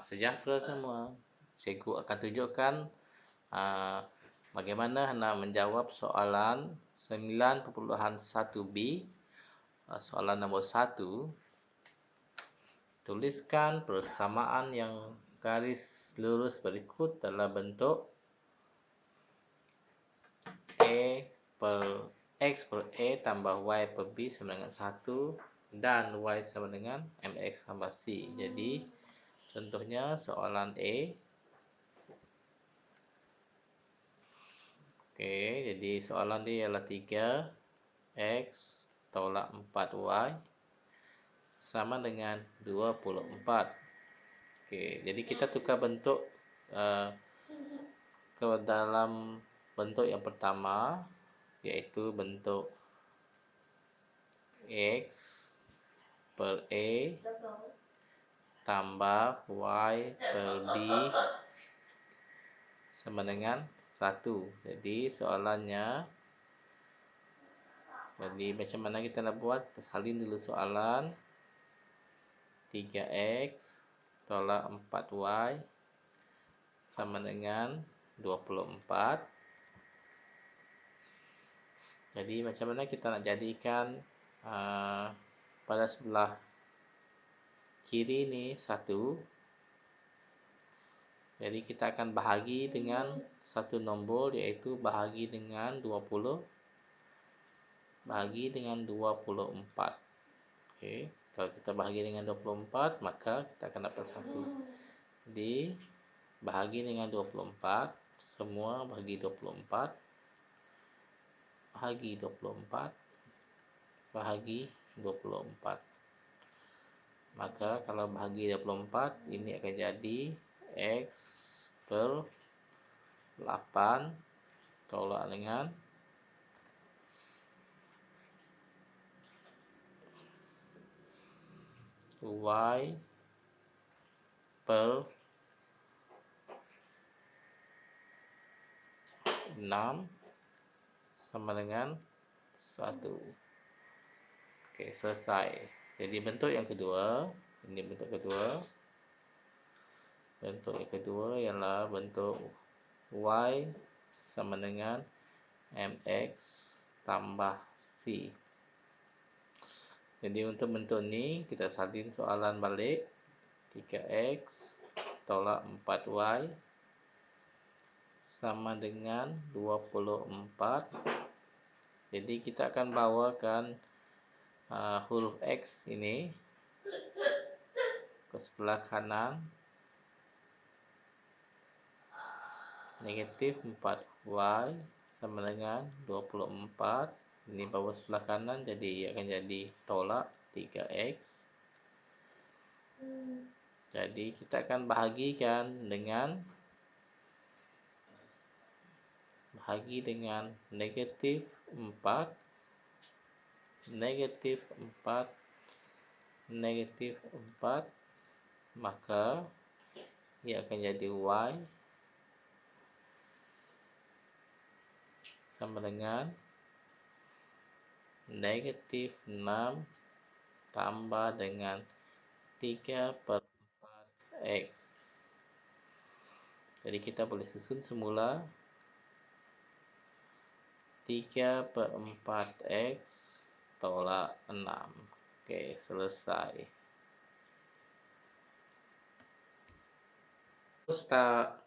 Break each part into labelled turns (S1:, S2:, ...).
S1: Sejahtera semua. Cikgu akan tunjukkan bagaimana hendak menjawab soalan 9.1b. Soalan nombor 1. Tuliskan persamaan yang garis lurus berikut dalam bentuk X per A tambah Y per B sama dengan 1 dan Y sama dengan MX tambah C. Jadi contohnya soalan A. Jadi soalan dia ialah 3X tolak 4Y sama dengan 24. Jadi kita tukar bentuk ke dalam bentuk yang pertama, iaitu bentuk X per A tambah Y per B sama dengan 1. Jadi soalannya, macam mana kita nak buat? Kita salin dulu soalan. 3X tolak 4Y sama dengan 24. Jadi macam mana kita nak jadikan pada sebelah kiri ni 1. Jadi kita akan bahagi dengan satu nombor, iaitu bahagi dengan 20. Bahagi dengan 24. Kalau kita bahagi dengan 24, maka kita akan dapat 1. Jadi bahagi dengan 24, semua bahagi 24, bahagi 24, bahagi 24. Maka kalau bahagi 24, ini akan jadi X per 8 tolak dengan Y per 6 sama dengan 1. Selesai. Jadi bentuk yang kedua, ini bentuk kedua. Bentuk yang kedua ialah bentuk Y sama dengan MX tambah C. Jadi untuk bentuk ni kita salin soalan balik. 3X tolak 4Y sama dengan 24. Jadi kita akan bawakan huruf X ini ke sebelah kanan. Negatif 4Y sama dengan 24. Ini bawa sebelah kanan, jadi akan jadi tolak 3X. Jadi kita akan bahagikan dengan negatif 4, negatif 4, negatif 4. Maka ia akan jadi Y sama dengan negatif 6 tambah dengan 3/4X. Jadi kita boleh susun semula. 3/4X tolak 6. Selesai.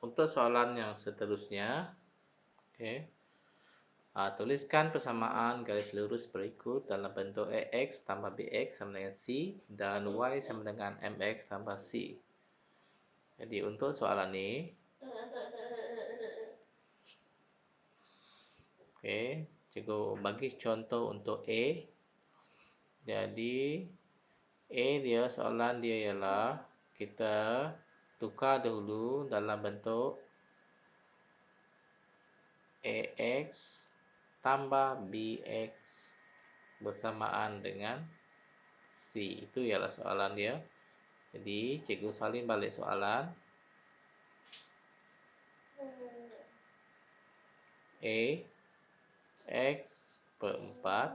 S1: Untuk soalan yang seterusnya, tuliskan persamaan garis lurus berikut dalam bentuk AX tambah BX sama dengan C dan Y sama dengan MX tambah C. Jadi untuk soalan ini, cikgu bagi contoh untuk A. Jadi A dia, soalan dia ialah kita tukar dahulu dalam bentuk AX tambah BX bersamaan dengan C. Itu ialah soalan dia. Jadi cikgu salin balik soalan. A X per 4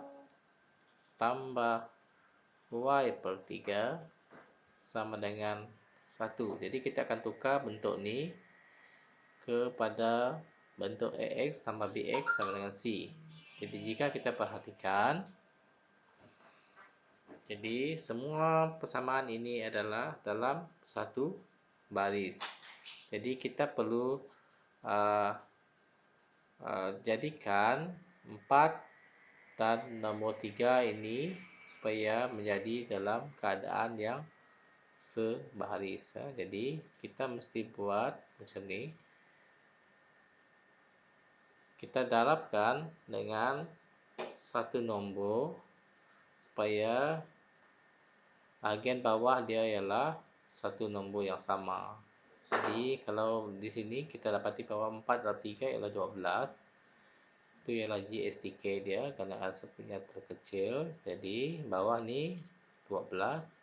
S1: tambah Y per 3 sama dengan 1. Jadi kita akan tukar bentuk ni kepada bentuk AX tambah BX sama dengan C. Jadi jika kita perhatikan, jadi semua persamaan ini adalah dalam satu baris. Jadi kita perlu jadikan 4 dan nombor 3 ini supaya menjadi dalam keadaan yang sebaris. Jadi kita mesti buat macam ni. Kita darabkan dengan satu nombor supaya bahagian bawah dia ialah satu nombor yang sama. Jadi kalau di sini kita dapati bahawa 4 darab 3 ialah 12. Itu ialah GSTK dia kerana asapnya terkecil. Jadi bawah ni 12.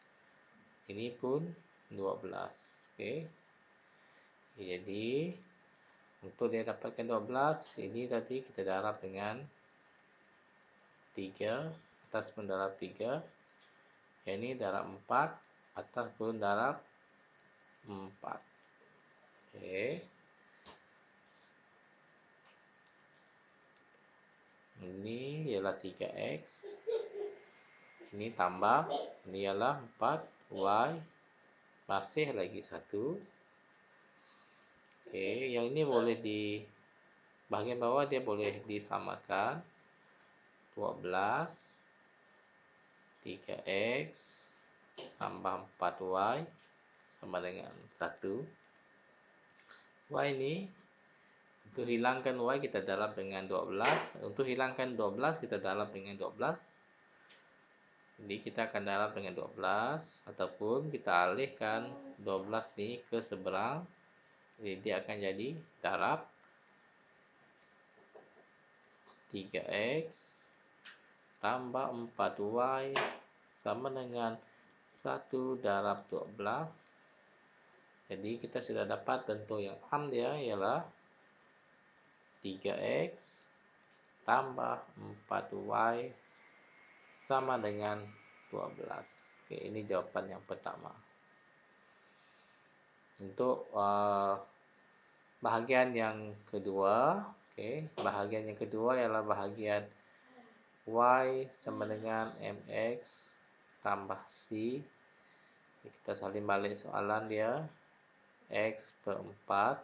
S1: Ini pun 12. Okey. Jadi untuk dia dapatkan 12, ini tadi kita darab dengan 3, atas pun darab 3. Yang ini darab 4, atas pun darab 4. Okey. Ini ialah 3X. Ini tambah, ini ialah 4Y. Masih lagi 1. Okey, yang ini boleh di bahagian bawah dia boleh disamakan. 12 3x tambah 4y sama dengan 1. Y ini untuk hilangkan y kita darab dengan 12. Untuk hilangkan 12 kita darab dengan 12. Jadi kita akan darab dengan 12 ataupun kita alihkan 12 ni ke seberang. Jadi dia akan jadi darab 3x tambah 4y sama dengan 1 darab 12. Jadi kita sudah dapat bentuk yang am dia ialah 3x tambah 4y sama dengan 12. Okey, ini jawapan yang pertama. Untuk bahagian yang kedua, bahagian yang kedua ialah bahagian y sama dengan mx tambah c. Kita salin balik soalan dia. X per 4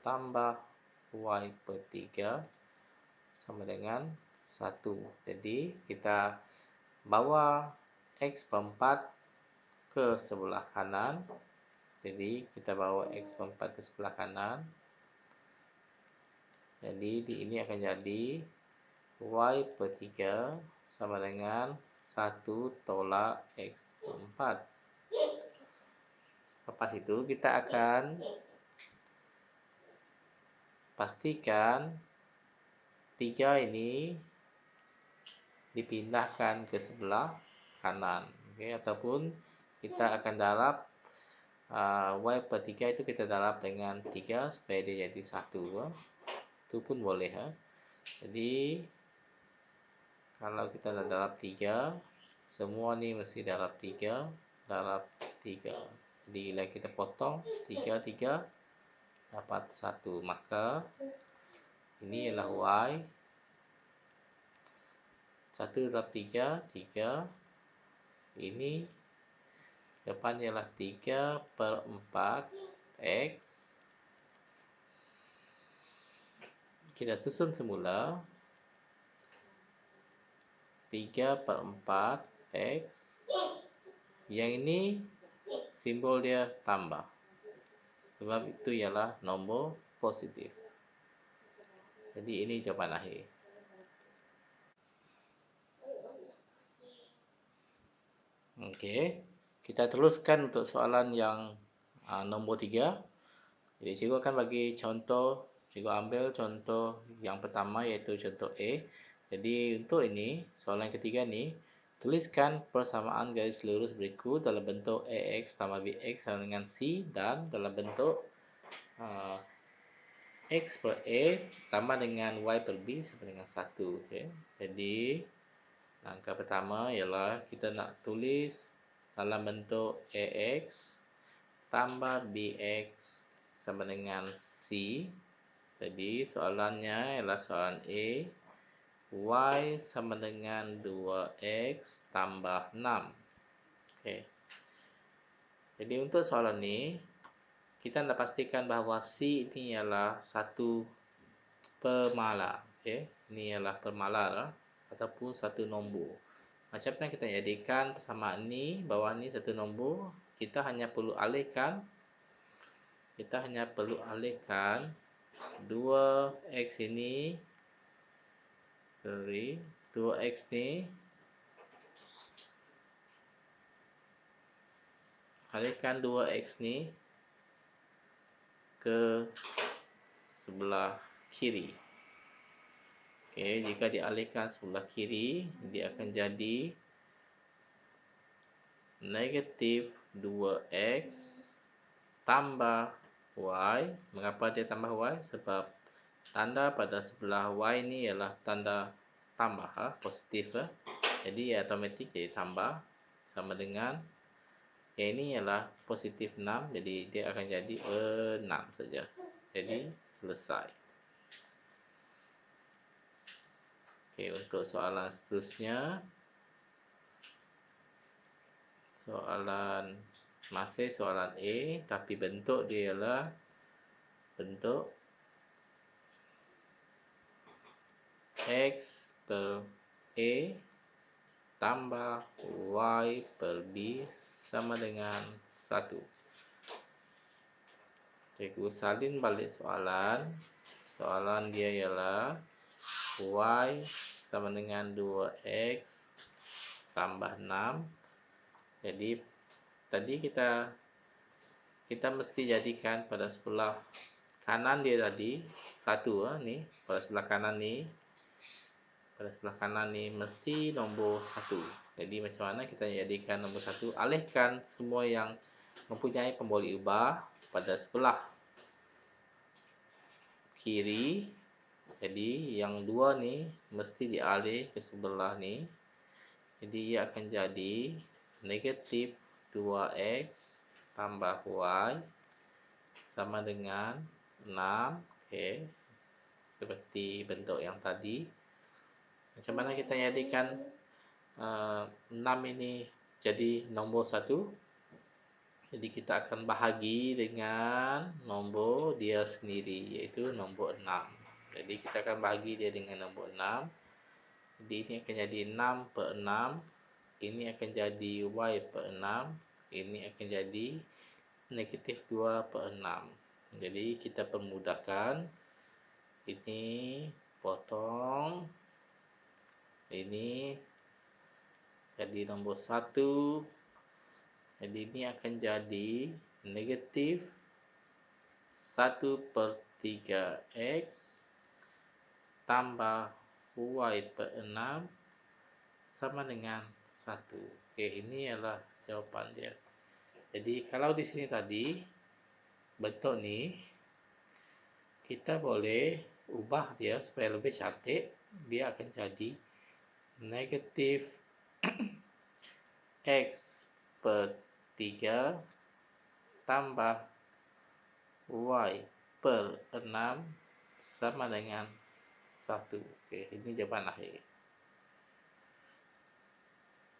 S1: tambah y per 3 sama dengan 1. Jadi kita bawa X per 4 ke sebelah kanan. Jadi kita bawa X per 4 ke sebelah kanan. Jadi di ini akan jadi Y per 3 sama dengan 1 tolak X per 4. Lepas itu kita akan pastikan 3 ini dipindahkan ke sebelah kanan. Ataupun kita akan darab y per 3 itu kita darab dengan 3 supaya dia jadi 1. Itu pun boleh. Jadi kalau kita dah darab 3, semua ni mesti darab 3, darab 3. Jadi bila kita potong 3 dapat 1. Maka ini ialah y. 1 darab 3, 3. Ini depan ialah 3 per 4 X. Kita susun semula. 3 per 4 X. Yang ini simbol dia tambah. Sebab itu ialah nombor positif. Jadi ini jawapan akhir. Okey, kita teruskan untuk soalan yang nombor 3. Jadi cikgu akan bagi contoh. Cikgu ambil contoh yang pertama iaitu contoh A. Jadi untuk ini, soalan ketiga ni, tuliskan persamaan garis lurus berikut dalam bentuk AX tambah BX sama dengan C dan dalam bentuk X per A tambah dengan Y per B sama dengan 1. Okay. Jadi langkah pertama ialah kita nak tulis dalam bentuk AX tambah bx sama dengan c. Jadi soalannya ialah soalan A. Y sama dengan 2x tambah 6. Okay. Jadi untuk soalan ini, kita nak pastikan bahawa C ini ialah satu permalar. Okay. Ini ialah permalar ataupun satu nombor. Macam mana kita jadikan persamaan ni, bawah ni satu nombor, kita hanya perlu alihkan 2x ini, 2x ni, alihkan 2x ni ke sebelah kiri. Okey, jika dialihkan sebelah kiri, dia akan jadi negatif 2x tambah y. Mengapa dia tambah y? Sebab tanda pada sebelah y ni ialah tanda tambah, positif. Jadi automatik jadi tambah, sama dengan ini ialah positif 6, jadi dia akan jadi 6 saja. Jadi selesai. Okey, untuk soalan seterusnya, masih soalan A, tapi bentuk dia ialah bentuk X per A tambah Y per B sama dengan 1. Cikgu salin balik soalan. Soalan dia ialah Y sama dengan 2X tambah 6. Jadi tadi kita mesti jadikan pada sebelah kanan dia tadi 1, ni pada sebelah kanan ni mesti nombor 1. Jadi macam mana kita jadikan nombor 1? Alihkan semua yang mempunyai pemboleh ubah pada sebelah kiri. Jadi yang 2 ni mesti dialih ke sebelah ni. Jadi ia akan jadi negatif 2x tambah y sama dengan 6. Okey. Seperti bentuk yang tadi. Macam mana kita jadikan 6 ini jadi nombor 1? Jadi kita akan bahagi dengan nombor dia sendiri, iaitu nombor 6. Jadi kita akan bahagi dia dengan nombor 6. Jadi ini akan jadi 6 per 6. Ini akan jadi y per 6. Ini akan jadi negatif 2 per 6. Jadi kita permudahkan. Ini potong. Ini jadi nombor 1. Jadi ini akan jadi negatif 1 per 3x tambah y per 6 sama dengan 1. Okey, ini adalah jawapan dia. Jadi kalau di sini tadi bentuk ni kita boleh ubah dia supaya lebih cantik. Dia akan jadi negatif x per 3 tambah y per 6 sama dengan 1. Okey, ini jawapan akhir.